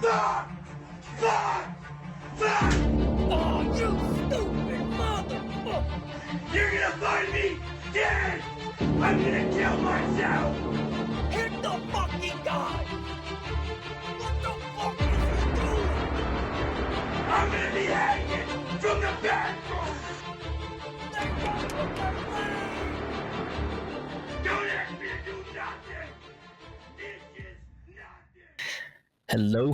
Fuck! Fuck! Fuck! Oh, you stupid motherfucker! You're gonna find me dead! I'm gonna kill myself! Hit the fucking guy! What the fuck is he doing? I'm gonna be hanging from the bathroom! They got the leg! Don't ask me to do nothing! This is nothing! Hello.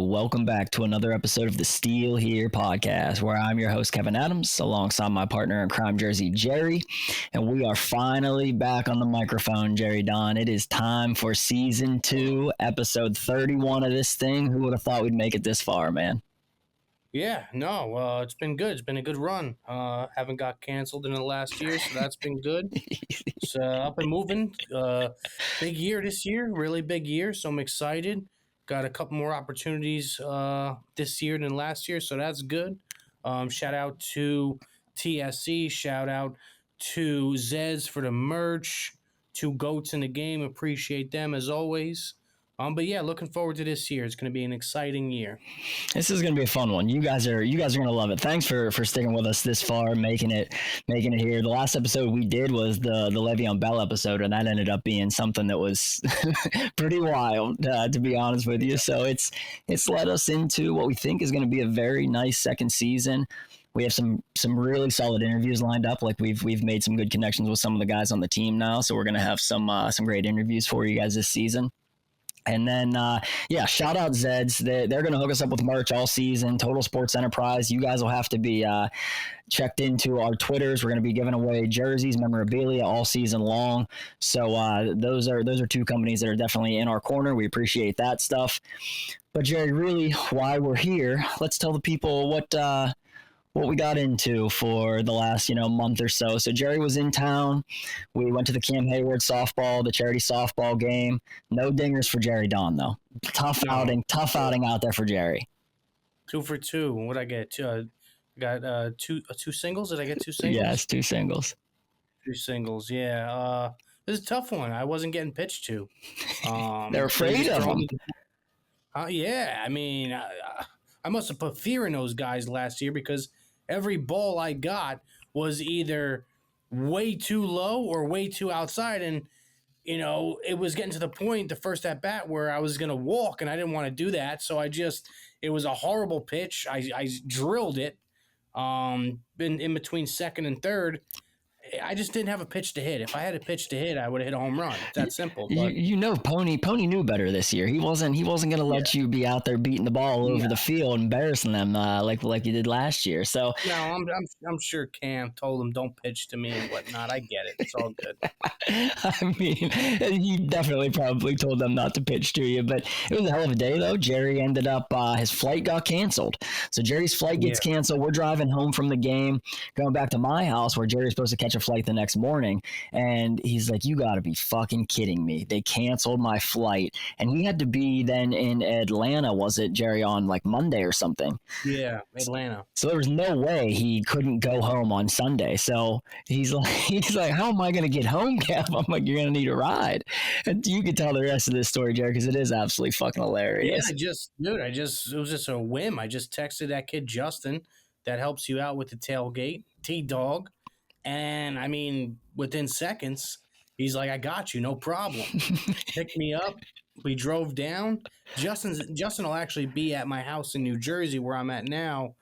Welcome back to another episode of the Steal Here podcast, where I'm your host, Kevin Adams, alongside my partner in crime, Jersey Jerry. And we are finally back on the microphone, Jerry Don. It is time for season 2, episode 31 of this thing. Who would have thought we'd make it this far, man? Yeah, no, it's been good. It's been a good run. Haven't got canceled in the last year, so that's been good. It's up and moving. Big year this year, really big year, so I'm excited. Got a couple more opportunities this year than last year, so that's good. Shout out to TSC. Shout out to Zeds for the merch. 2 goats in the game. Appreciate them as always. But yeah, looking forward to this year. It's going to be an exciting year. This is going to be a fun one. You guys are going to love it. Thanks for sticking with us this far, making it here. The last episode we did was the Le'Veon Bell episode, and that ended up being something that was pretty wild, to be honest with you. So it's led us into what we think is going to be a very nice second season. We have some really solid interviews lined up. Like we've made some good connections with some of the guys on the team now, so we're going to have some great interviews for you guys this season. And then, shout out Zeds. They're going to hook us up with merch all season. Total Sports Enterprise. You guys will have to be checked into our Twitters. We're going to be giving away jerseys, memorabilia all season long. So those are 2 companies that are definitely in our corner. We appreciate that stuff. But Jerry, really, why we're here? Let's tell the people what we got into for the last, month or so. So Jerry was in town. We went to the Cam Hayward softball, the charity softball game. No dingers for Jerry Don, though. Tough outing out there for Jerry. 2 for 2. What'd I get? Got two singles. Did I get 2 singles? Yes, 2 singles. 2 singles. Yeah. This is a tough one. I wasn't getting pitched to. They're afraid of them. Yeah. I mean, I must have put fear in those guys last year because every ball I got was either way too low or way too outside. And, it was getting to the point, the first at bat, where I was going to walk, and I didn't want to do that. So it was a horrible pitch. I drilled it in between second and third. I just didn't have a pitch to hit. If I had a pitch to hit, I would have hit a home run. It's that simple. But Pony knew better this year. He wasn't going to let you be out there beating the ball over the field, embarrassing them like you did last year. So no, I'm sure Cam told him don't pitch to me and whatnot. I get it. It's all good. I mean, he definitely probably told them not to pitch to you, but it was a hell of a day though. Jerry ended up his flight got canceled. So Jerry's flight gets canceled. We're driving home from the game, going back to my house where Jerry's supposed to catch a flight the next morning, and he's like, you got to be fucking kidding me. They canceled my flight, and he had to be then in Atlanta, was it, Jerry, on like Monday or something? Yeah, Atlanta. So there was no way he couldn't go home on Sunday. So he's like, how am I going to get home, Kev? I'm like, you're going to need a ride. And you can tell the rest of this story, Jerry, because it is absolutely fucking hilarious. Yeah, it was just a whim. I just texted that kid Justin that helps you out with the tailgate, T-Dog. And, I mean, within seconds, he's like, I got you, no problem. Picked me up. We drove down. Justin will actually be at my house in New Jersey, where I'm at now,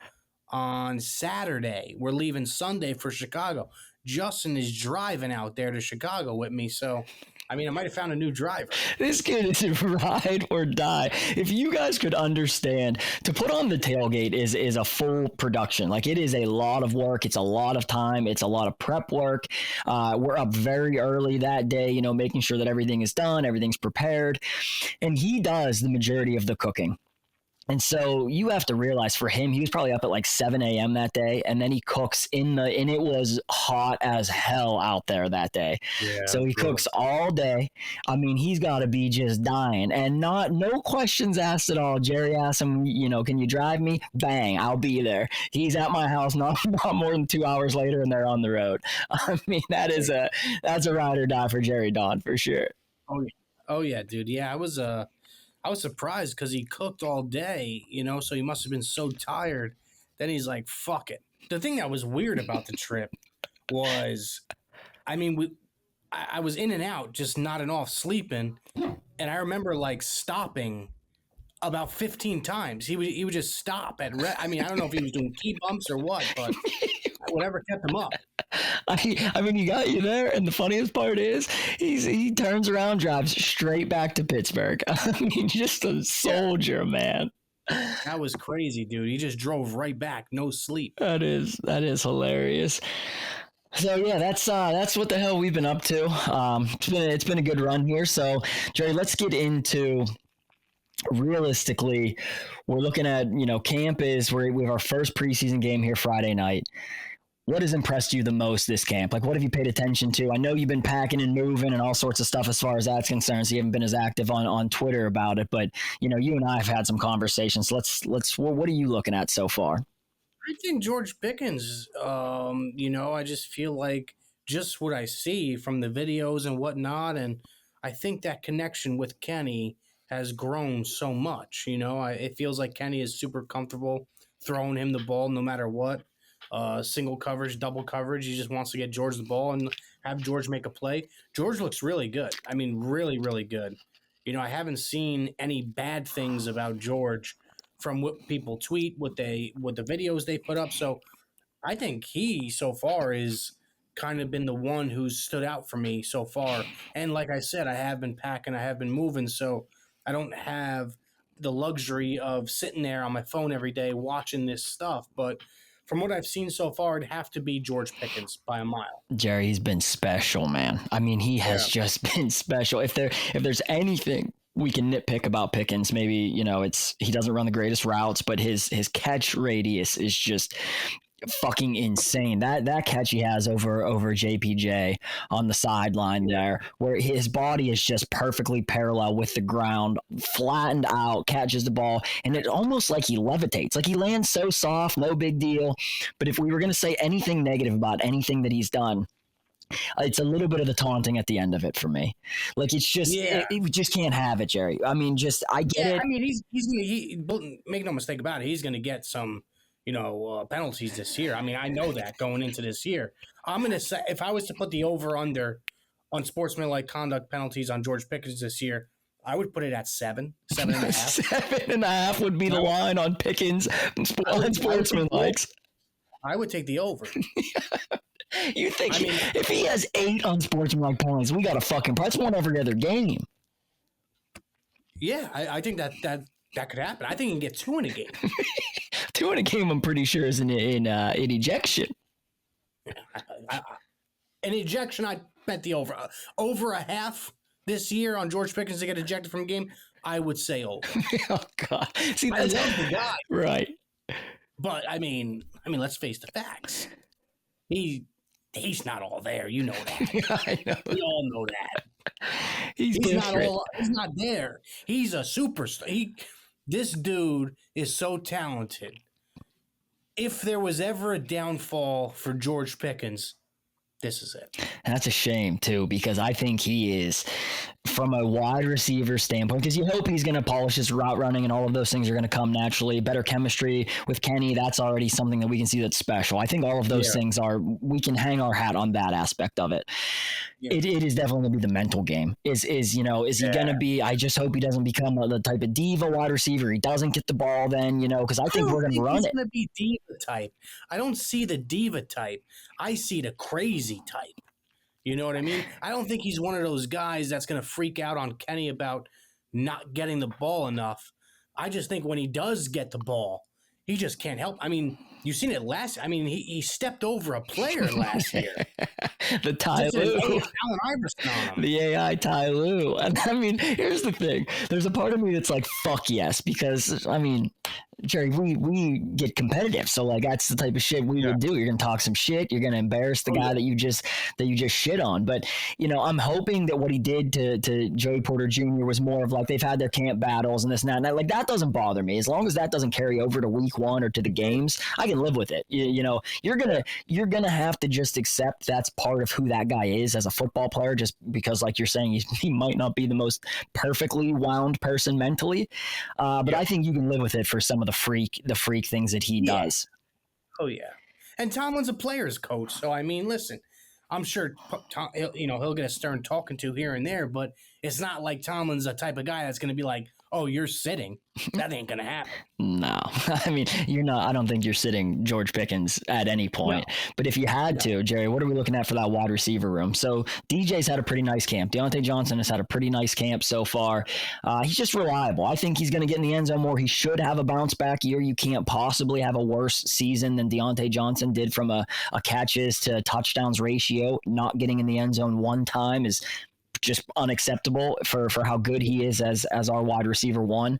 on Saturday. We're leaving Sunday for Chicago. Justin is driving out there to Chicago with me, so I mean, I might have found a new driver. This kid is ride or die. If you guys could understand, to put on the tailgate is a full production. Like, it is a lot of work. It's a lot of time. It's a lot of prep work. We're up very early that day, making sure that everything is done, everything's prepared. And he does the majority of the cooking. And so you have to realize for him, he was probably up at like 7 a.m. that day, and then he cooks and it was hot as hell out there that day. Yeah, so he cooks all day. I mean, he's got to be just dying, and no questions asked at all. Jerry asked him, can you drive me? Bang, I'll be there. He's at my house not more than 2 hours later, and they're on the road. I mean, that's a ride or die for Jerry Don for sure. Oh yeah, dude. Yeah, I was surprised because he cooked all day, so he must have been so tired. Then he's like, fuck it. The thing that was weird about the trip was, I mean, I was in and out, just nodding off, sleeping. And I remember like stopping about 15 times. He would just stop at I don't know if he was doing key bumps or what, but whatever kept him up. I mean, he got you there, and the funniest part is he turns around, drives straight back to Pittsburgh. I mean, just a soldier, man. That was crazy, dude. He just drove right back, no sleep. That is hilarious. So yeah, that's what the hell we've been up to. It's been a good run here. So Jerry, let's get into. Realistically, we're looking at, camp we have our first preseason game here Friday night. What has impressed you the most this camp? Like, what have you paid attention to? I know you've been packing and moving and all sorts of stuff as far as that's concerned. So you haven't been as active on Twitter about it, but you and I have had some conversations. What are you looking at so far? I think George Pickens, I just feel like just what I see from the videos and whatnot. And I think that connection with Kenny has grown so much. It feels like Kenny is super comfortable throwing him the ball no matter what. Single coverage, double coverage. He just wants to get George the ball and have George make a play. George looks really good. I mean, really, really good. I haven't seen any bad things about George from what people tweet, what the videos they put up. So I think he so far is kind of been the one who's stood out for me so far. And like I said, I have been packing, I have been moving, so I don't have the luxury of sitting there on my phone every day watching this stuff. But from what I've seen so far, it'd have to be George Pickens by a mile. Jerry, he's been special, man. I mean, he has just been special. If there's anything we can nitpick about Pickens, maybe, he doesn't run the greatest routes, but his catch radius is just fucking insane. That catch he has over JPJ on the sideline there, where his body is just perfectly parallel with the ground, flattened out, catches the ball, and it's almost like he levitates. Like he lands so soft, no big deal. But if we were going to say anything negative about anything that he's done, it's a little bit of the taunting at the end of it for me. Like it's just, we just can't have it, Jerry. I mean, I get it. I mean, make no mistake about it. He's going to get some, penalties this year. I mean, I know that going into this year. I'm going to say, if I was to put the over-under on sportsmanlike conduct penalties on George Pickens this year, I would put it at 7.5. 7.5 would be the line on Pickens on sportsmanlike. I would take the over. You think if he has 8 unsportsmanlike penalties, we got a fucking price. One every other game. Yeah, I think that could happen. I think he can get 2 in a game. 2 in a game, I'm pretty sure, is an ejection. An ejection, I bet the over. Over a half this year on George Pickens to get ejected from a game, I would say over. Oh, God. See, I love the guy. Right. But, I mean, let's face the facts. He's not all there. You know that. I know. We all know that. He's not there. He's a superstar. This dude is so talented. If there was ever a downfall for George Pickens, this is it. And that's a shame, too, because I think he is, from a wide receiver standpoint, because you hope he's going to polish his route running and all of those things are going to come naturally. Better chemistry with Kenny, that's already something that we can see that's special. I think all of those things we can hang our hat on that aspect of it. Yeah. It is definitely going to be the mental game. Is he going to be, I just hope he doesn't become the type of diva wide receiver. He doesn't get the ball then, because I think we're going to run it. He's going to be diva type. I don't see the diva type. I see the crazy type. You know what I mean? I don't think he's one of those guys that's going to freak out on Kenny about not getting the ball enough. I just think when he does get the ball, he just can't help. I mean, you've seen it he stepped over a player last year. The Ty Lue. Allen Iverson on him. The AI Ty Lue. And I mean, here's the thing. There's a part of me that's like, fuck yes, because, I mean, Jerry, we get competitive, so like that's the type of shit we would do. You're gonna talk some shit. You're gonna embarrass the guy that you just shit on. But I'm hoping that what he did to Joey Porter Jr. was more of like they've had their camp battles and this and that. And that, like that doesn't bother me as long as that doesn't carry over to week 1 or to the games. I can live with it. You're gonna have to just accept that's part of who that guy is as a football player, just because like you're saying he might not be the most perfectly wound person mentally, but I think you can live with it for some of the freak things that he does. Oh yeah, and Tomlin's a player's coach, so I mean, listen, I'm sure he'll get a stern talking to here and there, but it's not like Tomlin's the type of guy that's going to be like, "Oh, you're sitting." That ain't gonna happen. No, I mean you're not. I don't think you're sitting George Pickens at any point. No. But if you had to, Jerry, what are we looking at for that wide receiver room? So DJ's had a pretty nice camp. Deontay Johnson has had a pretty nice camp so far. He's just reliable. I think he's going to get in the end zone more. He should have a bounce back year. You can't possibly have a worse season than Deontay Johnson did from a catches to touchdowns ratio. Not getting in the end zone one time is just unacceptable for how good he is as our wide receiver 1.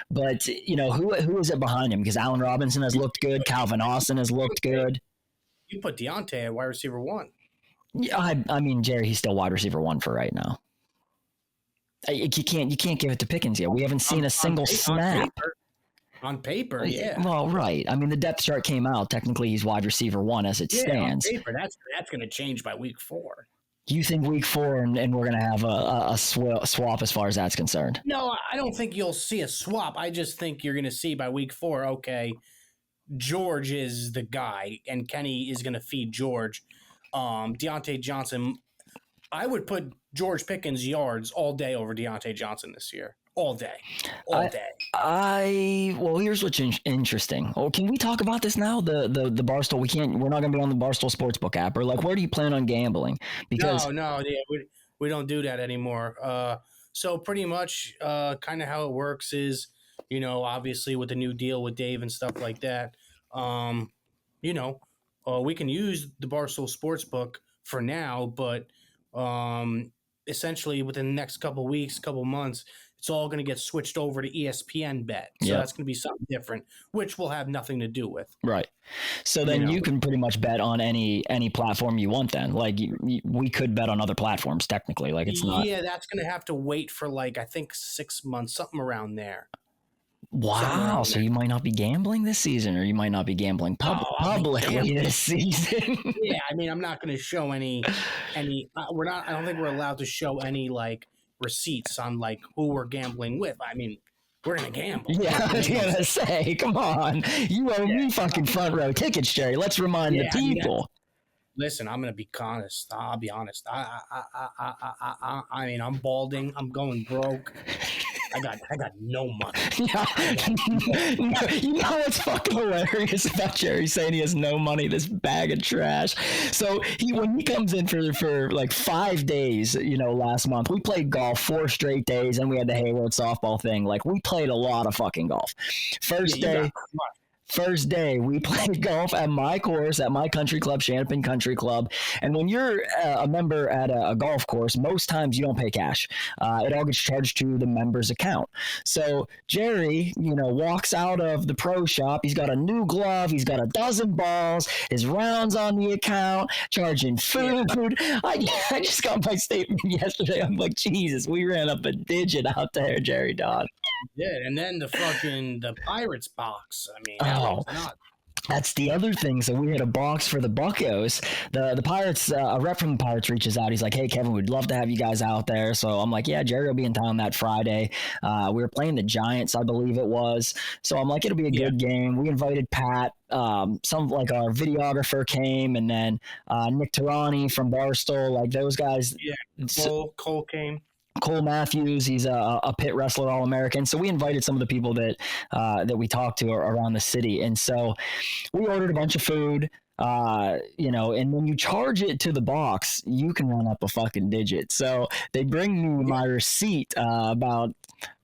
But who is it behind him? Because Allen Robinson has looked good. Calvin Austin has looked good. You put Deontay at wide receiver 1. Yeah, I mean Jerry, he's still wide receiver 1 for right now. You can't give it to Pickens yet. We haven't seen a single snap. On paper, yeah. Well, right. I mean, the depth chart came out. Technically, he's wide receiver 1 as it stands. On paper, that's going to change by week 4. You think week 4 and we're going to have a swap as far as that's concerned? No, I don't think you'll see a swap. I just think you're going to see by week 4, okay, George is the guy and Kenny is going to feed George. Deontay Johnson, I would put George Pickens yards all day over Deontay Johnson this year. All day. Well, here's what's interesting. Oh, can we talk about this now? The Barstool. We're not going to be on the Barstool Sportsbook app, or like, where do you plan on gambling? Because we don't do that anymore. So pretty much, kind of how it works is, obviously with the new deal with Dave and stuff like that, we can use the Barstool Sportsbook for now, but essentially within the next couple weeks, couple months, it's all going to get switched over to ESPN Bet. So that's going to be something different, which will have nothing to do with. Right. So then you can pretty much bet on any platform you want then. Like we could bet on other platforms technically. Like it's not. Yeah, that's going to have to wait for I think 6 months, something around there. Wow. So you might not be gambling this season, or you might not be gambling publicly this season. Yeah. I mean, I'm not going to show any, we're not, I don't think we're allowed to show any receipts on who we're gambling with. I mean, we're gonna gamble. Yeah, I was gonna say, come on, you owe me fucking front row tickets, Jerry. Let's remind the people. Listen, I'm gonna be honest. I'll be honest. I mean, I'm balding. I'm going broke. I got no money. Yeah. You know what's fucking hilarious about Jerry saying he has no money, this bag of trash. So when he comes in for 5 days, last month, we played golf 4 straight days, and we had the Hayward softball thing. We played a lot of fucking golf. First day, we played golf at my course, at my country club, Champaign Country Club. And when you're a member at a golf course, most times you don't pay cash. It all gets charged to the member's account. So Jerry, walks out of the pro shop. He's got a new glove. He's got a dozen balls. His rounds on the account, charging food. I just got my statement yesterday. I'm like, Jesus, we ran up a digit out there, Jerry Dodd. Yeah, and then the Pirates box. I mean, that's the other thing. So we had a box for the Buccos. The Pirates, a rep from the Pirates reaches out. He's like, "Hey, Kevin, we'd love to have you guys out there." So I'm like, "Yeah, Jerry will be in town that Friday." We were playing the Giants, I believe it was. So I'm like, "It'll be a good game." We invited Pat. Our videographer came, and then Nick Tarani from Barstool. Those guys. Yeah, Cole came. Cole Matthews, he's a pit wrestler, All-American. So we invited some of the people that we talked to around the city. And so we ordered a bunch of food, and when you charge it to the box, you can run up a fucking digit. So they bring me my receipt about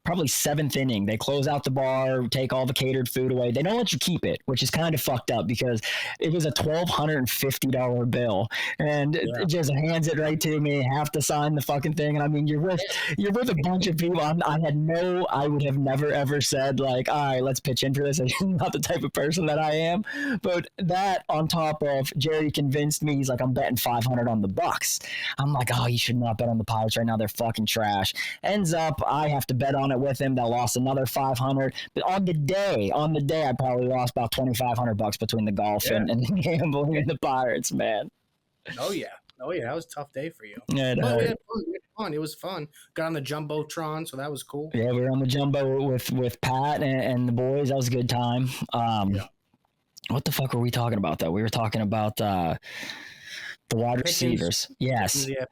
probably 7th inning. They close out the bar, take all the catered food away. They don't let you keep it, which is kind of fucked up because it was a $1,250 bill, and it just hands it right to me. Have to sign the fucking thing, and I mean, you're with a bunch of people. I would have never ever said like, all right, let's pitch in for this. I'm not the type of person that I am, but that on top of Jerry convinced me. He's like, I'm betting 500 on the Bucks. I'm like, oh, you should not bet on the Pirates right now. They're fucking trash. Ends up, I have to bet on it with him. That lost another 500. But on the day, I probably lost about $2,500 between the golf and the gambling and the Pirates, man. Oh yeah, that was a tough day for you. Yeah, but we had fun. It was fun. Got on the jumbotron, so that was cool. Yeah, we were on the jumbo with Pat and the boys. That was a good time. What the fuck were we talking about though? We were talking about the wide receivers. Yes. Yeah,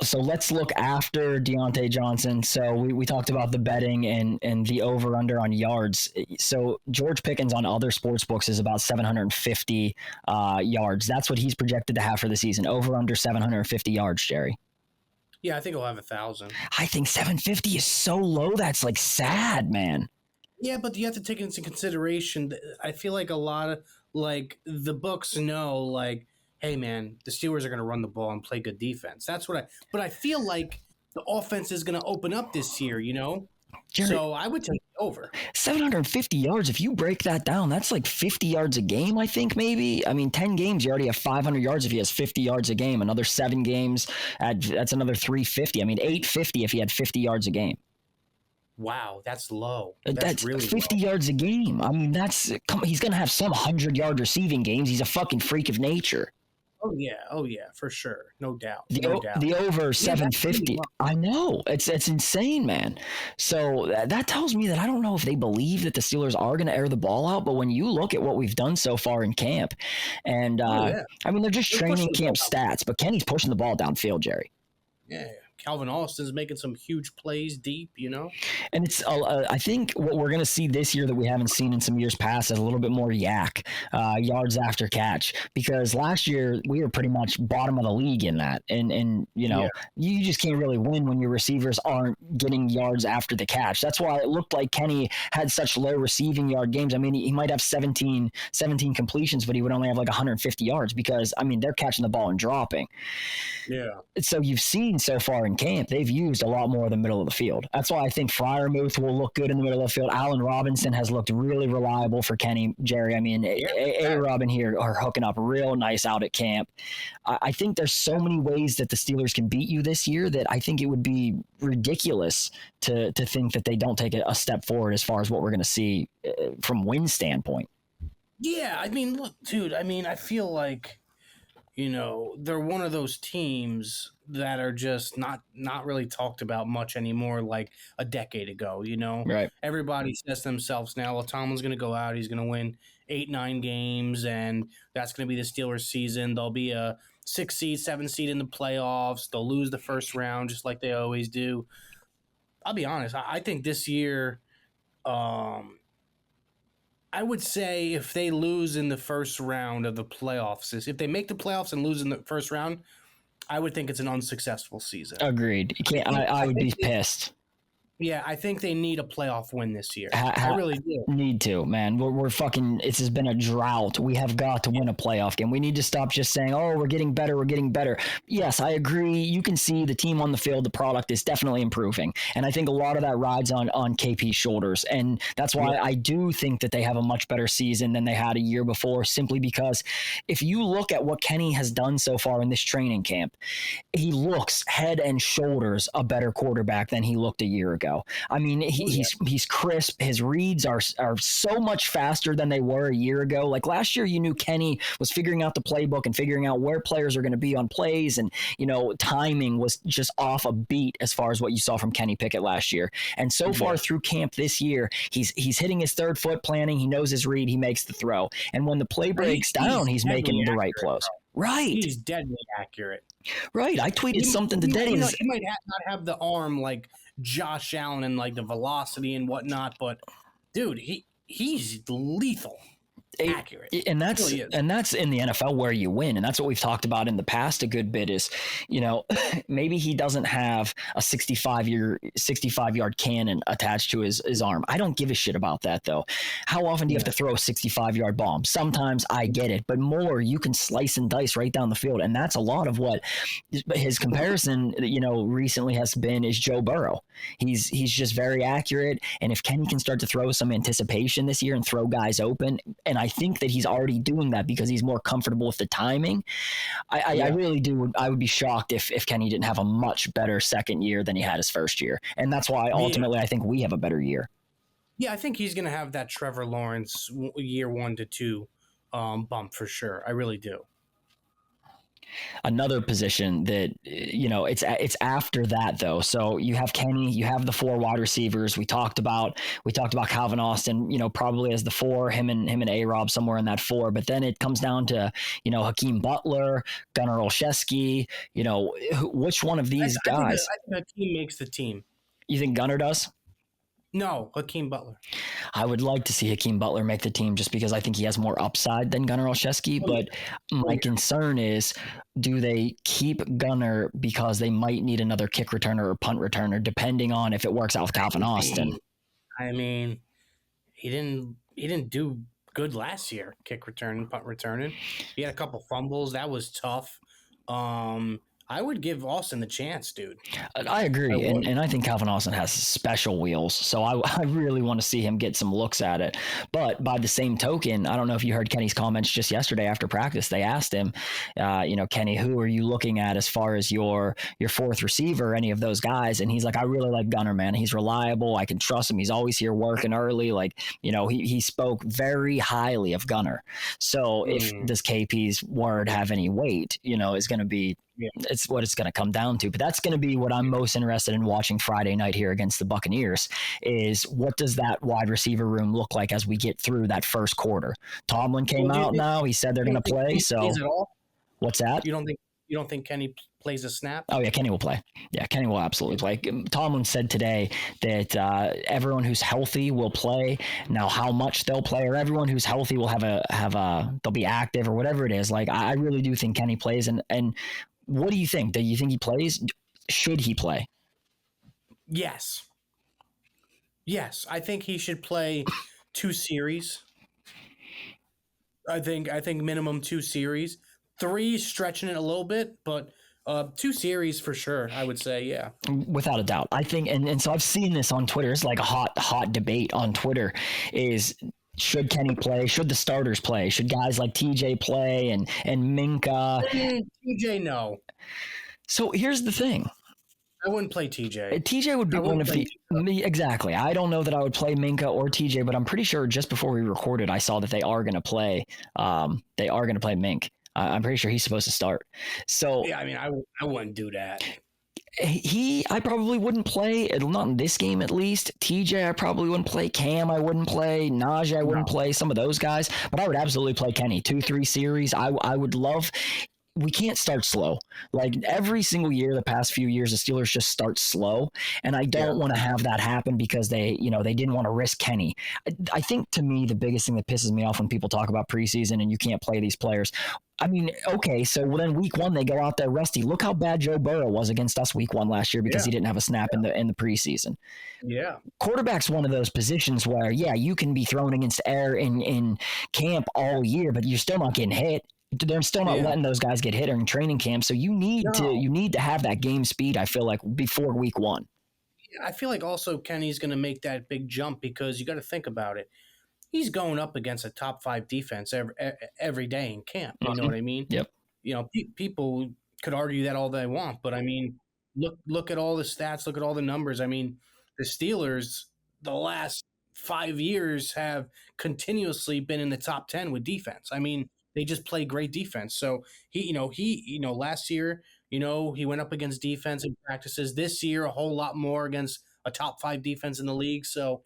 so let's look after Deontay Johnson. So we talked about the betting and the over under on yards. So George Pickens on other sports books is about 750 yards. That's what he's projected to have for the season. Over under 750 yards, Jerry. Yeah, I think he'll have 1,000. I think 750 is so low. That's like sad, man. Yeah, but you have to take into consideration that I feel like a lot of like the books know like, hey man, the Steelers are going to run the ball and play good defense. But I feel like the offense is going to open up this year, you know? Jerry, so I would take it over. 750 yards. If you break that down, that's like 50 yards a game, I think, maybe. I mean, 10 games, you already have 500 yards if he has 50 yards a game. Another 7 games, that's another 350. I mean, 850 if he had 50 yards a game. Wow, that's low. That's really 50 low. yards a game. I mean, he's going to have some 100-yard receiving games. He's a fucking freak of nature. Oh yeah, for sure, no doubt. The over 750. I know it's insane, man. So that tells me that I don't know if they believe that the Steelers are going to air the ball out. But when you look at what we've done so far in camp, and I mean they're just training camp stats, but Kenny's pushing the ball downfield, Jerry. Yeah. Calvin Austin's making some huge plays deep, you know? And it's, I think what we're going to see this year that we haven't seen in some years past is a little bit more yak, yards after catch, because last year we were pretty much bottom of the league in that. And you know, you just can't really win when your receivers aren't getting yards after the catch. That's why it looked like Kenny had such low receiving yard games. I mean, he might have 17 completions, but he would only have like 150 yards because, I mean, they're catching the ball and dropping. Yeah. So you've seen so far in camp, they've used a lot more of the middle of the field. That's why I think Freiermuth will look good in the middle of the field. Allen Robinson has looked really reliable for Kenny, Jerry. I mean, A-Rob here are hooking up real nice out at camp. I think there's so many ways that the Steelers can beat you this year that I think it would be ridiculous to think that they don't take a step forward as far as what we're going to see from win standpoint. Yeah, I mean, look, dude, I mean, I feel like, you know, they're one of those teams that are just not really talked about much anymore like a decade ago, you know? Right. Everybody says to themselves now, well, Tomlin's going to go out. He's going to win 8-9 games, and that's going to be the Steelers season. They'll be a 6 seed, 7 seed in the playoffs. They'll lose the first round just like they always do. I'll be honest. I think this year I would say if they lose in the first round of the playoffs, if they make the playoffs and lose in the first round, I would think it's an unsuccessful season. Agreed. You can't. I would be pissed. Yeah, I think they need a playoff win this year. I really do. Need to, man. We're fucking. It's has been a drought. We have got to win a playoff game. We need to stop just saying, "Oh, we're getting better. We're getting better." Yes, I agree. You can see the team on the field. The product is definitely improving, and I think a lot of that rides on KP's shoulders. And that's why I do think that they have a much better season than they had a year before. Simply because if you look at what Kenny has done so far in this training camp, he looks head and shoulders a better quarterback than he looked a year ago. I mean, he's crisp. His reads are so much faster than they were a year ago. Like last year, you knew Kenny was figuring out the playbook and figuring out where players are going to be on plays, and you know, timing was just off a beat as far as what you saw from Kenny Pickett last year. And so far through camp this year, he's hitting his third foot planning. He knows his read. He makes the throw, and when the play breaks down, he's making the right plays. Right. He's deadly accurate. Right. I tweeted something today. He might not have the arm like Josh Allen and like the velocity and whatnot, but dude, he's lethal. accurate. And that's It really is. and that's in the NFL where you win, and that's what we've talked about in the past a good bit. Is maybe he doesn't have a 65-yard cannon attached to his arm. I don't give a shit about that though. How often do you have to throw a 65-yard bomb? Sometimes I get it, but more you can slice and dice right down the field, and that's a lot of what his comparison recently has been is Joe Burrow. He's just very accurate, and if Kenny can start to throw some anticipation this year and throw guys open, and I think that he's already doing that because he's more comfortable with the timing. I really do. I would be shocked if Kenny didn't have a much better second year than he had his first year, and that's why ultimately I think we have a better year. Yeah, I think he's going to have that Trevor Lawrence year 1 to 2 bump for sure. I really do. Another position that it's after that though. So you have Kenny, you have the 4 wide receivers. We talked about Calvin Austin, probably as the 4, him and A-Rob somewhere in that 4. But then it comes down to Hakeem Butler, Gunnar Olszewski. Which one of these guys? I think Hakeem makes the team. You think Gunnar does? No, Hakeem Butler. I would like to see Hakeem Butler make the team just because I think he has more upside than Gunnar Olszewski. But my concern is, do they keep Gunnar because they might need another kick returner or punt returner, depending on if it works out with Calvin Austin? I mean, he didn't do good last year, kick returning, punt returning. He had a couple fumbles. That was tough. I would give Austin the chance, dude. I agree. And I think Calvin Austin has special wheels. So I really want to see him get some looks at it. But by the same token, I don't know if you heard Kenny's comments just yesterday after practice. They asked him, Kenny, who are you looking at as far as your 4th receiver, any of those guys? And he's like, I really like Gunnar, man. He's reliable. I can trust him. He's always here working early. He spoke very highly of Gunnar. So if does KP's word have any weight, is going to be, it's what it's going to come down to. But that's going to be what I'm most interested in watching Friday night here against the Buccaneers is what does that wide receiver room look like as we get through that first quarter? Tomlin came out now. He said they're going to play. So what's that? You don't think Kenny plays a snap? Oh yeah, Kenny will play. Yeah, Kenny will absolutely play. Tomlin said today that everyone who's healthy will play. Now, how much they'll play, or everyone who's healthy will they'll be active or whatever it is. I really do think Kenny plays. And what do you think? Do you think he plays? Should he play? Yes, I think he should play 2 series. I think minimum 2 series. 3 stretching it a little bit, but 2 series for sure, I would say, yeah. Without a doubt. I think, and so I've seen this on Twitter. It's like a hot debate on Twitter is, should Kenny play? Should the starters play? Should guys like TJ play and Minka? TJ, no. So here's the thing. I wouldn't play TJ. TJ would be one of the exactly. I don't know that I would play Minka or TJ, but I'm pretty sure just before we recorded, I saw that they are going to play. They are going to play Mink. I'm pretty sure he's supposed to start. So yeah, I mean, I wouldn't do that. I probably wouldn't play, not in this game at least. TJ, I probably wouldn't play. Cam, I wouldn't play. Najee, I wouldn't play. Some of those guys, but I would absolutely play Kenny. 2-3 series. I would love. We can't start slow. Like every single year, the past few years, the Steelers just start slow, and I don't want to have that happen because they didn't want to risk Kenny. I think to me, the biggest thing that pisses me off when people talk about preseason and you can't play these players. I mean, okay, so then week 1 they go out there rusty. Look how bad Joe Burrow was against us week 1 last year because he didn't have a snap in the preseason. Yeah, quarterback's one of those positions where you can be thrown against air in camp all year, but you're still not getting hit. They're still not letting those guys get hit in training camp. So you need to have that game speed. I feel like before week 1. I feel like also Kenny's going to make that big jump because you got to think about it. He's going up against a top 5 defense every day in camp. You know what I mean? Yep. People could argue that all they want, but I mean, look at all the stats, look at all the numbers. I mean, the Steelers the last 5 years have continuously been in the top 10 with defense. I mean, they just play great defense. So he last year, he went up against defense in practices. This year, a whole lot more against a top 5 defense in the league. So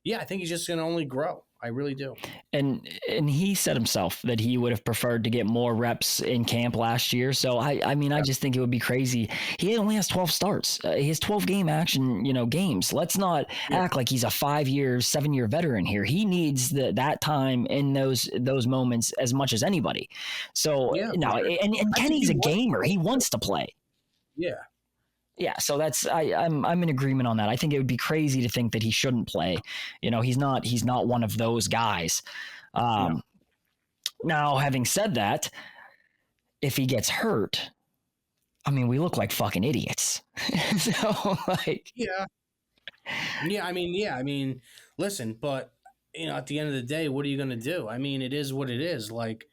yeah, I think he's just going to only grow. I really do. And he said himself that he would have preferred to get more reps in camp last year. So I mean, I just think it would be crazy. He only has 12 starts. He has 12 game action, games. Let's not act like he's a 5-year, 7-year veteran here. He needs that time in those moments as much as anybody. So no, sure. and Kenny's a gamer. He wants to play. Yeah. Yeah, so I'm in agreement on that. I think it would be crazy to think that he shouldn't play. He's not one of those guys. No. Now, having said that, if he gets hurt, I mean, we look like fucking idiots. So yeah. I mean, listen, but at the end of the day, what are you going to do? I mean, it is what it is. Like,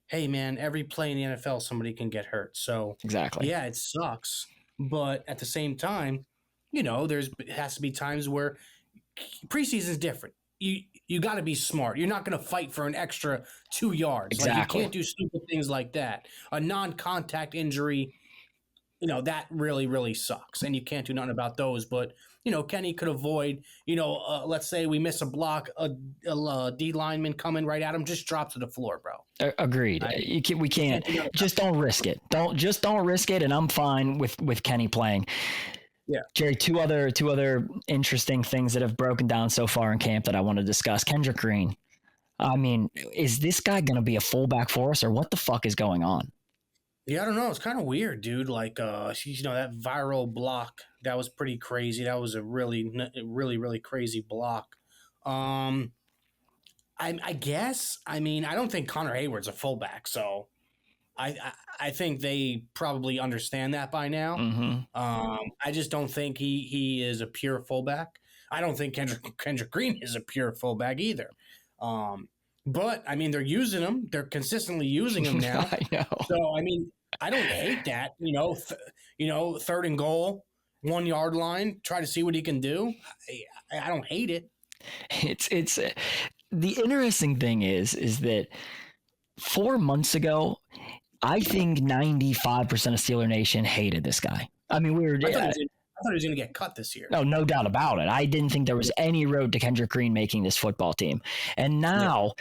hey, man, every play in the NFL, somebody can get hurt. So exactly. Yeah, it sucks. But at the same time, it has to be times where preseason is different. You got to be smart. You're not going to fight for an extra 2 yards. Exactly. Like, you can't do stupid things like that. A non-contact injury, that really, really sucks. And you can't do nothing about those. But, Kenny could avoid, let's say we miss a block, a D lineman coming right at him, just drop to the floor, bro. Agreed. We can't. Just don't risk it. Don't risk it. And I'm fine with Kenny playing. Yeah. Jerry, two other interesting things that have broken down so far in camp that I want to discuss. Kendrick Green. I mean, is this guy going to be a fullback for us, or what the fuck is going on? Yeah, I don't know. It's kind of weird, dude. Like, that viral block, that was pretty crazy. That was a really, really, really crazy block. I guess. I mean, I don't think Connor Hayward's a fullback, so I think they probably understand that by now. Mm-hmm. I just don't think he is a pure fullback. I don't think Kendrick Green is a pure fullback either. But I mean, they're using him. They're consistently using him now. I know. So I mean, I don't hate that. 3rd and goal, 1 yard line. Try to see what he can do. I don't hate it. It's the interesting thing is that 4 months ago, I think 95% of Steeler Nation hated this guy. I mean, I thought he was going to get cut this year. No doubt about it. I didn't think there was any road to Kendrick Green making this football team. And now,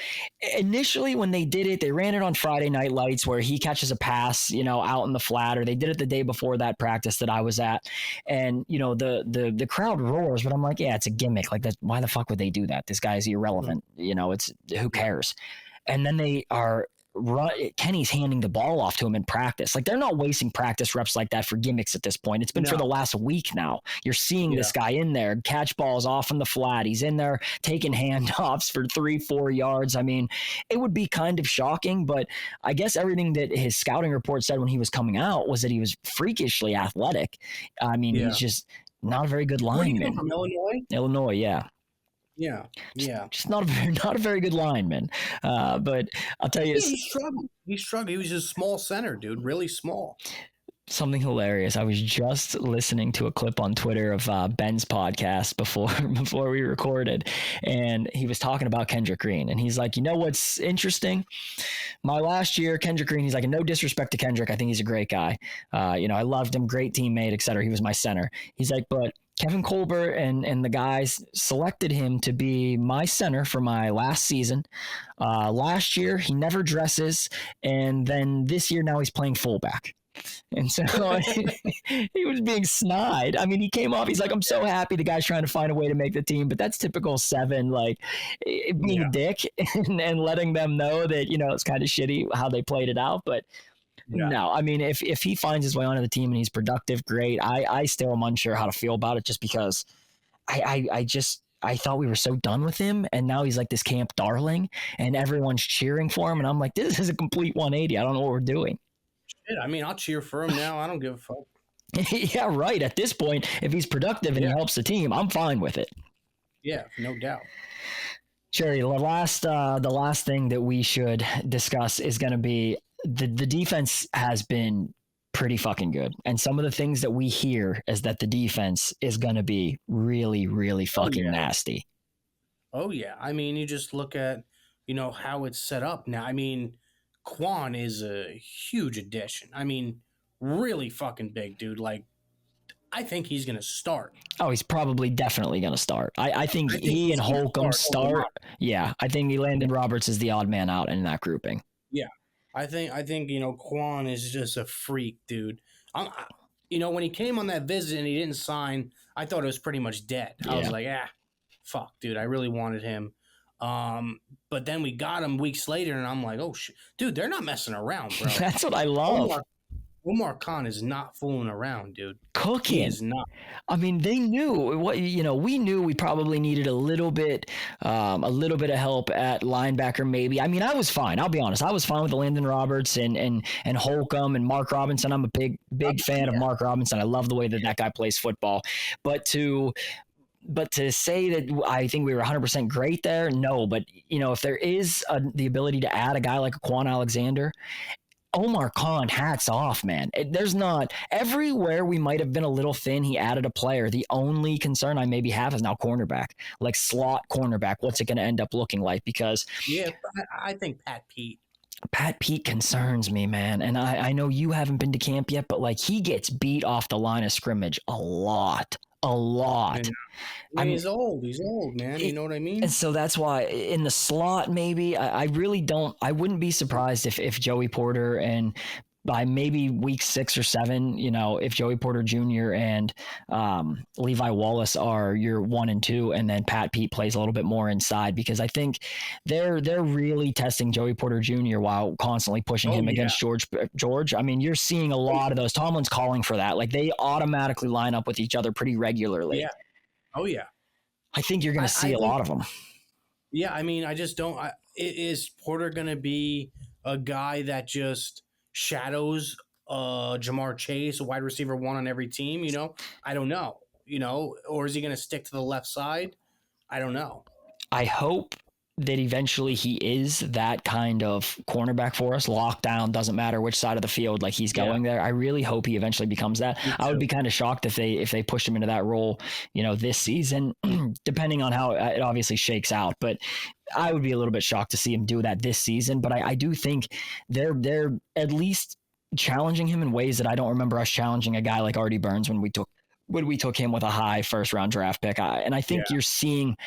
initially when they did it, they ran it on Friday Night Lights where he catches a pass, out in the flat, or they did it the day before that practice that I was at. And, the crowd roars, but I'm like, yeah, it's a gimmick. Like, that. Why the fuck would they do that? This guy's irrelevant. It's who cares? And then they are Kenny's handing the ball off to him in practice. Like, they're not wasting practice reps like that for gimmicks at this point. It's been for the last week now. You're seeing this guy in there, catch balls off in the flat. He's in there taking handoffs for 3-4 yards. I mean, it would be kind of shocking, but I guess everything that his scouting report said when he was coming out was that he was freakishly athletic. I mean, he's just not a very good lineman. From Illinois? Illinois, yeah. Yeah. Just not a very good lineman. But I'll tell you, he struggled. He was just small center, dude, really small. Something hilarious. I was just listening to a clip on Twitter of Ben's podcast before we recorded, and he was talking about Kendrick Green, and he's like, what's interesting? My last year, Kendrick Green, he's like, no disrespect to Kendrick, I think he's a great guy. I loved him, great teammate, etc. He was my center. He's like, but Kevin Colbert and the guys selected him to be my center for my last season. Last year, he never dresses, and then this year, now he's playing fullback. And so he was being snide. I mean, he came off, he's like, I'm so happy the guy's trying to find a way to make the team, but that's typical 7, like being a dick and letting them know that, it's kind of shitty how they played it out. But no, I mean, if he finds his way onto the team and he's productive, great. I still am unsure how to feel about it just because I thought we were so done with him, and now he's like this camp darling and everyone's cheering for him. And I'm like, this is a complete 180. I don't know what we're doing. Shit, I mean, I'll cheer for him now. I don't give a fuck. Yeah, right. At this point, if he's productive and he helps the team, I'm fine with it. Yeah, no doubt. Jerry, the last thing that we should discuss is going to be the defense has been pretty fucking good. And some of the things that we hear is that the defense is going to be really, really fucking nasty. Oh, yeah. I mean, you just look at, how it's set up now. I mean, Quan is a huge addition. I mean, really fucking big, dude. Like, I think he's going to start. Oh, he's probably definitely going to start. I think he he's and gonna Holcomb start over start. Yeah, I think Landon Roberts is the odd man out in that grouping. Yeah, I think Quan is just a freak, dude. When he came on that visit and he didn't sign, I thought it was pretty much dead. I was Yeah. like, fuck, dude, I really wanted him. But then we got him weeks later, and I'm like, oh shit, dude, they're not messing around, bro. That's what I love. Omar Khan is not fooling around, dude. Cooking. He is not. I mean, they knew what we knew we probably needed a little bit of help at linebacker, maybe. I mean, I was fine. I'll be honest. I was fine with the Landon Roberts and Holcomb and Mark Robinson. I'm a big fan of Mark Robinson. I love the way that guy plays football. But to say that I think we were 100% great there, no. But if there is the ability to add a guy like a Quan Alexander, Omar Khan, hats off, man. There's not everywhere we might have been a little thin. He added a player. The only concern I maybe have is now cornerback, like slot cornerback. What's it going to end up looking like? Because I think Pat Pete concerns me, man. And I know you haven't been to camp yet, but like he gets beat off the line of scrimmage a lot. I mean, he's old, man. You know what I mean? And so that's why in the slot, maybe I really don't. I wouldn't be surprised if Joey Porter and by maybe week 6 or 7, if Joey Porter Jr. and Levi Wallace are your 1 and 2, and then Pat Pete plays a little bit more inside, because I think they're really testing Joey Porter Jr. while constantly pushing him against George. I mean, you're seeing a lot of those. Tomlin's calling for that. Like they automatically line up with each other pretty regularly. Yeah. Oh yeah. I think you're going to see a lot of them. Yeah, I mean, I just don't. Is Porter going to be a guy that just shadows Jamar Chase, a wide receiver 1 on every team? I don't know. Or is he going to stick to the left side? I don't know. I hope that eventually he is that kind of cornerback for us. Lockdown, doesn't matter which side of the field, like he's going there. I really hope he eventually becomes that. I would be kind of shocked if they pushed him into that role, this season, depending on how it obviously shakes out. But I would be a little bit shocked to see him do that this season. But I do think they're at least challenging him in ways that I don't remember us challenging a guy like Artie Burns when we took him with a high first-round draft pick. And I think you're seeing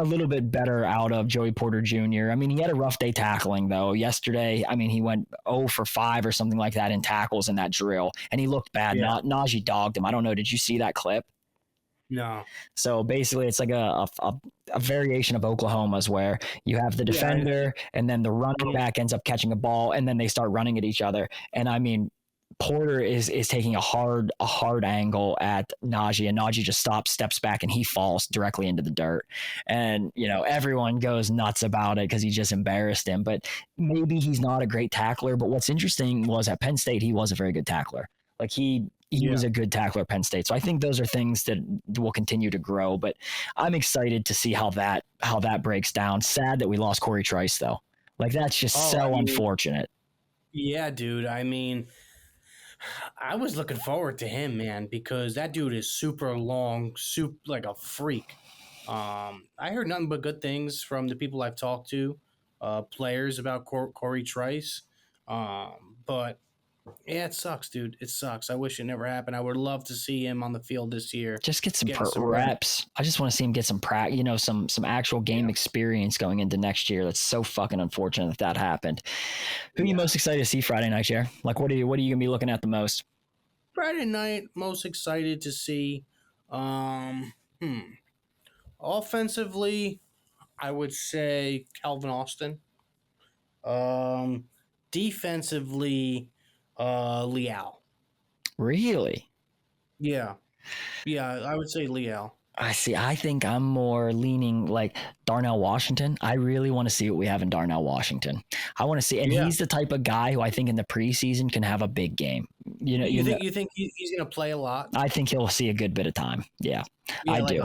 a little bit better out of Joey Porter Jr. I mean, he had a rough day tackling, though. Yesterday, I mean, he went 0 for 5 or something like that in tackles in that drill, and he looked bad. Yeah. Najee dogged him. I don't know. Did you see that clip? No. So basically, it's like a variation of Oklahoma's where you have the defender and then the running back ends up catching a ball, and then they start running at each other. And I mean, Porter is taking a hard angle at Najee, and Najee just stops, steps back, and he falls directly into the dirt. And, everyone goes nuts about it because he just embarrassed him. But maybe he's not a great tackler. But what's interesting was at Penn State, he was a very good tackler. Like he was a good tackler at Penn State. So I think those are things that will continue to grow. But I'm excited to see how that breaks down. Sad that we lost Corey Trice, though. Like that's just unfortunate. Yeah, dude. I mean, I was looking forward to him, man, because that dude is super long, like a freak. I heard nothing but good things from the people I've talked to, players about Corey Trice. But yeah, it sucks, dude. It sucks. I wish it never happened. I would love to see him on the field this year. Just get some reps. I just want to see him get some some actual game experience going into next year. That's so fucking unfortunate that happened. Who are you most excited to see Friday night, Jer? Like, what are you gonna be looking at the most? Friday night, most excited to see. Offensively, I would say Calvin Austin. Defensively, Leal. Really? Yeah, I would say Leal. I see. I think I'm more leaning like Darnell Washington. I really want to see what we have in Darnell Washington. I want to see, and he's the type of guy who I think in the preseason can have a big game. You think he's going to play a lot? I think he'll see a good bit of time. Yeah I do.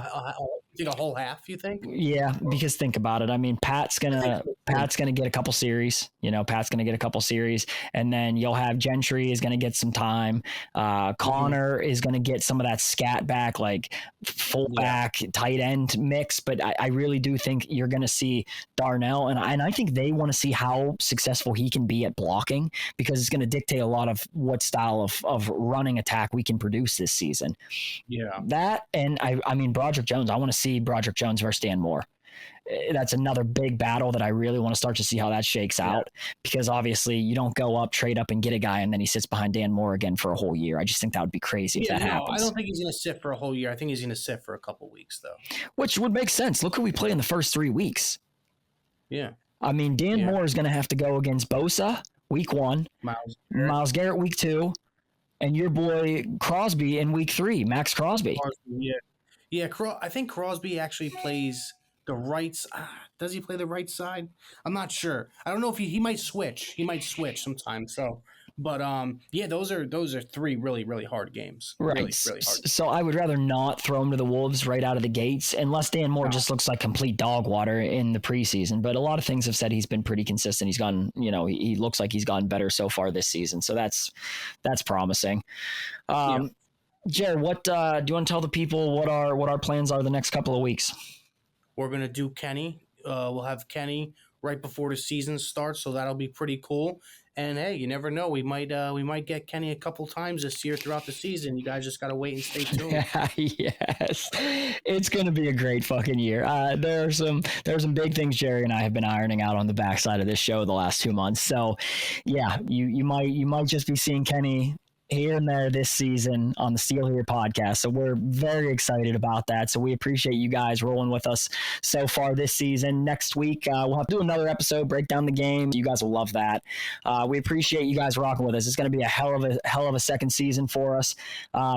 You think a whole half, you think? Yeah, because think about it. I mean, Pat's gonna get a couple series. Pat's gonna get a couple series, and then you'll have Gentry is gonna get some time. Connor is gonna get some of that scat back, like fullback, tight end mix. But I really do think you're gonna see Darnell, and I think they want to see how successful he can be at blocking, because it's gonna dictate a lot of what style of running attack we can produce this season. Yeah. That, and I mean, Broderick Jones, I want to see Broderick Jones versus Dan Moore. That's another big battle that I really want to start to see how that shakes out, because obviously you don't go up, trade up, and get a guy, and then he sits behind Dan Moore again for a whole year. I just think that would be crazy if that happens. I don't think he's going to sit for a whole year. I think he's going to sit for a couple weeks, though. Which would make sense. Look who we play in the first 3 weeks. Yeah. I mean, Dan Moore is going to have to go against Bosa week 1, Myles Garrett week 2, and your boy Crosby in week 3, Max Crosby. Yeah, I think Crosby actually plays the right. Does he play the right side? I'm not sure. I don't know if he might switch. He might switch sometimes. So, but those are 3 really, really hard games. Right. Really, really hard. So I would rather not throw him to the Wolves right out of the gates, unless Dan Moore just looks like complete dog water in the preseason. But a lot of things have said he's been pretty consistent. He's gotten, he looks like he's gotten better so far this season. So that's promising. Jared, what do you want to tell the people what our plans are the next couple of weeks? We're gonna do Kenny. We'll have Kenny right before the season starts, so that'll be pretty cool. And hey, you never know, we might get Kenny a couple times this year throughout the season. You guys just gotta wait and stay tuned. Yes, it's gonna be a great fucking year. There are some big things Jerry and I have been ironing out on the backside of this show the last 2 months. So yeah, you might just be seeing Kenny here and there this season on the Steel Here podcast. So we're very excited about that. So we appreciate you guys rolling with us so far this season. Next week, we'll have to do another episode, break down the game. You guys will love that. We appreciate you guys rocking with us. It's going to be a hell of a second season for us.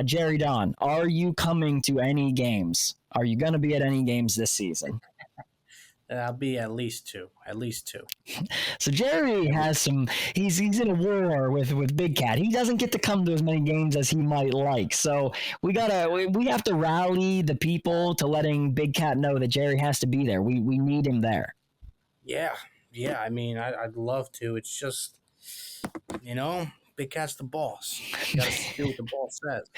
Jerry Don, are you coming to any games? Are you going to be at any games this season? I'll be at least two. So Jerry has he's in a war with Big Cat. He doesn't get to come to as many games as he might like. So we have to rally the people to letting Big Cat know that Jerry has to be there. We need him there. Yeah. I mean, I'd love to. It's just, Big Cat's the boss. You got to do what the boss says.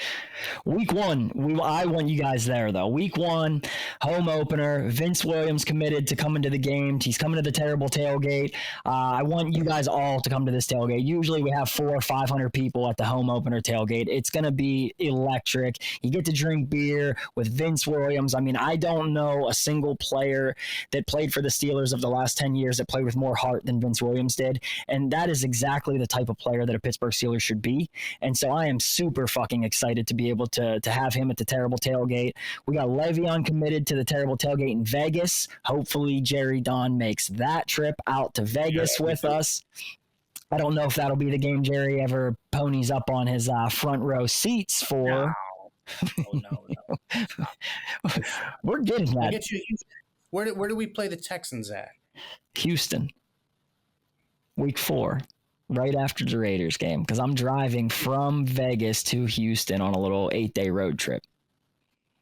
Week 1, I want you guys there, though. Week 1, home opener. Vince Williams committed to coming to the game. He's coming to the terrible tailgate. I want you guys all to come to this tailgate. Usually we have 400 or 500 people at the home opener tailgate. It's going to be electric. You get to drink beer with Vince Williams. I mean, I don't know a single player that played for the Steelers of the last 10 years that played with more heart than Vince Williams did. And that is exactly the type of player that a Pittsburgh Steelers should be. And so I am super fucking excited to be able to have him at the terrible tailgate. We got Le'Veon committed to the terrible tailgate in Vegas. Hopefully Jerry Don makes that trip out to Vegas with us. I don't know if that'll be the game Jerry ever ponies up on his front row seats for. No. We're getting that. Where do we play the Texans at? Houston. Week 4. Right after the Raiders game, because I'm driving from Vegas to Houston on a little 8-day road trip.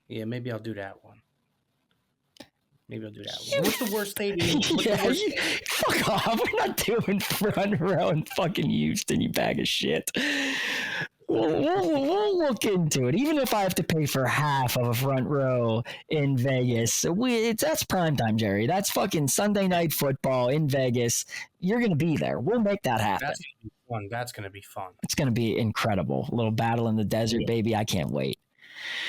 Yeah, maybe I'll do that one. What's the worst stadium? Fuck off. We're not doing front row in fucking Houston, you bag of shit. We'll look into it. Even if I have to pay for half of a front row in Vegas, that's primetime, Jerry. That's fucking Sunday night football in Vegas. You're going to be there. We'll make that happen. That's going to be fun. It's going to be incredible. A little battle in the desert, baby. I can't wait.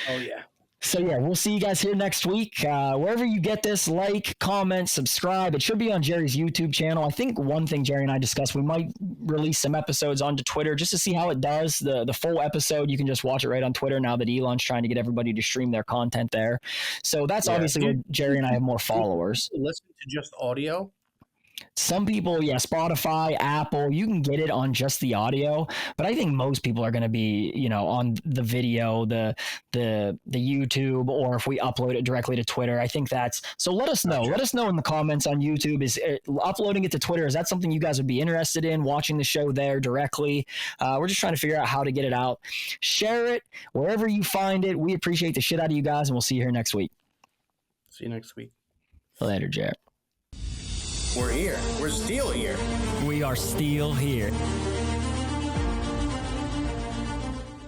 Oh, yeah. So, yeah, we'll see you guys here next week. Wherever you get this, like, comment, subscribe. It should be on Jerry's YouTube channel. I think one thing Jerry and I discussed, we might release some episodes onto Twitter just to see how it does. The full episode, you can just watch it right on Twitter now that Elon's trying to get everybody to stream their content there. So that's obviously where Jerry and I have more followers. Listen to just audio. Some people, Spotify, Apple, you can get it on just the audio, but I think most people are going to be, on the video, the YouTube, or if we upload it directly to Twitter. I think so let us know. Let us know in the comments on YouTube. Is uploading it to Twitter, is that something you guys would be interested in, watching the show there directly? We're just trying to figure out how to get it out. Share it wherever you find it. We appreciate the shit out of you guys, and we'll see you here next week. See you next week. Later, Jared. We're here. We're still here. We are still here.